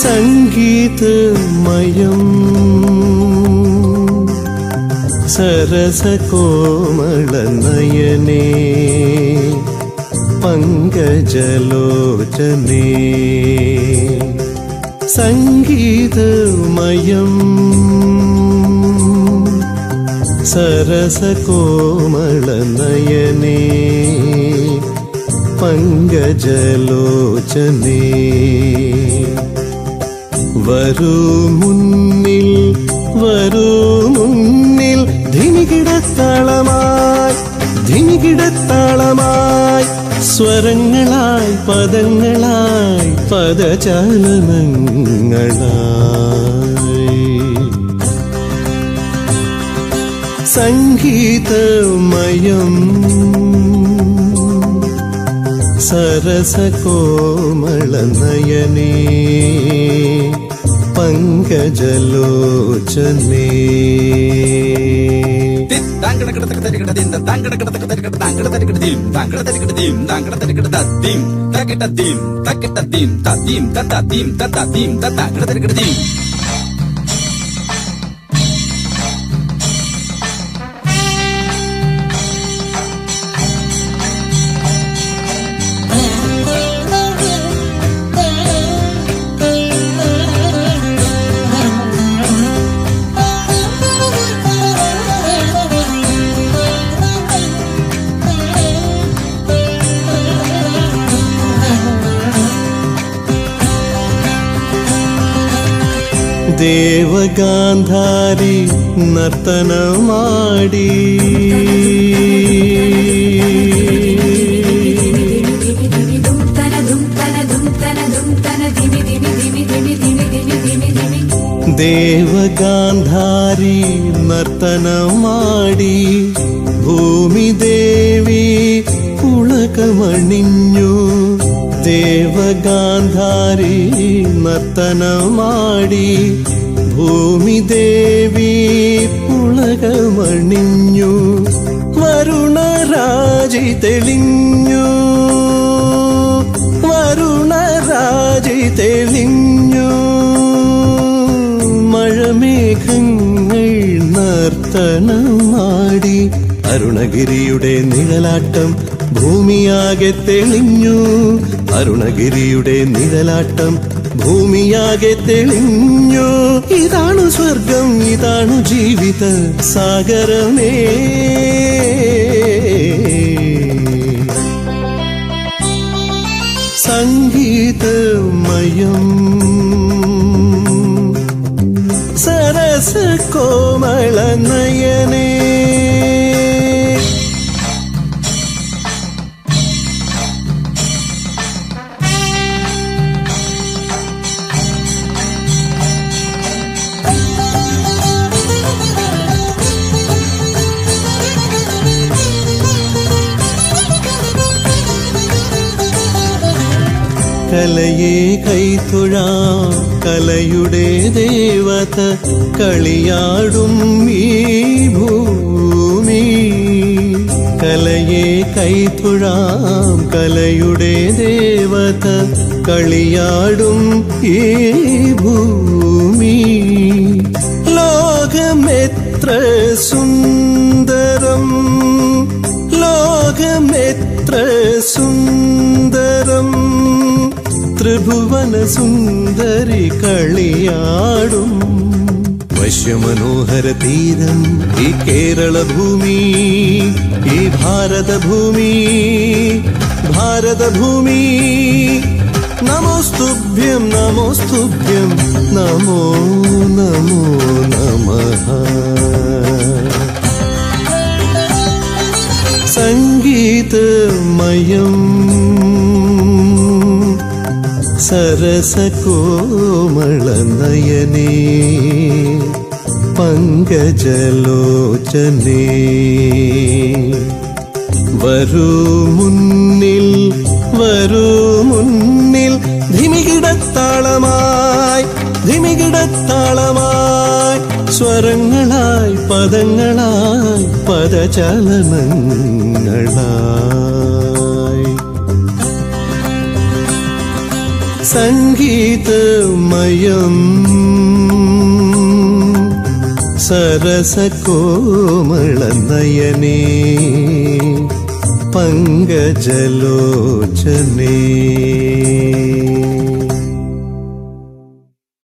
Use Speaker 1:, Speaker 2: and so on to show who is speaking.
Speaker 1: സംഗീതമയം സരസകോമളനയനേ പങ്കജലോചനേ സംഗീതമയം സരസകോമളനയനേ പങ്കജലോചനേ വരൂ മുന്നിൽ വരൂ മുന്നിൽ ധിമികിടത്താളമായി സ്വരങ്ങളായി പദങ്ങളായി പദചലനങ്ങളായി സംഗീതമയം സരസകോമളനയനേ പങ്കജലോചനേ ദേവഗാന്ധാരി നർത്തനമാടി ദേവഗാന്ധാരി നർത്തനമാടി ഭൂമിദേവി പുളകമണിഞ്ഞു ദേവഗാന്ധാരി നർത്തനമാടി ഭൂമിദേവി പുളകമണിഞ്ഞു വരുണരാജി തെളിഞ്ഞു വരുണരാജി തെളിഞ്ഞു മഴമേഘങ്ങൾ നർത്തനമാടി അരുണഗിരിയുടെ നിഴലാട്ടം ഭൂമിയാകെ തെളിഞ്ഞു അരുണഗിരിയുടെ നിഴലാട്ടം ഭൂമിയാകെ തെളിഞ്ഞു ഇതാണു സ്വർഗം ഇതാണു ജീവിത സാഗരമേ സംഗീതമയം സരസകോമളനയനേ കലയെ കൈത്തൊഴാം കലയുടെ ദേവത കളിയാടും ഈ ഭൂമി കലയെ കൈത്തൊഴാം കലയുടെ ദേവത കളിയാടും ഈ ഭൂമി ലോകമെത്ര സുന്ദരം ലോകമെത്ര സുന്ദരം ത്രിഭുവന സുന്ദരി കളിയാടും വശ്യമനോഹര തീരം ഈ കേരള ഭൂമി ഈ ഭാരതഭൂമി ഭാരതഭൂമി നമോസ്തുഭ്യം നമോസ്തുഭ്യം നമോ നമോ നമഃ സംഗീതമയം സരസകോമളനയനേ പങ്കജലോചനേ വരൂ മുന്നിൽ വരൂ മുന്നിൽ ധിമികിടത്താളമായി സ്വരങ്ങളായി പദങ്ങളായി പദചലനങ്ങളായി സംഗീതമയം സരസകോമളനയനേ പങ്കജലോചനേ.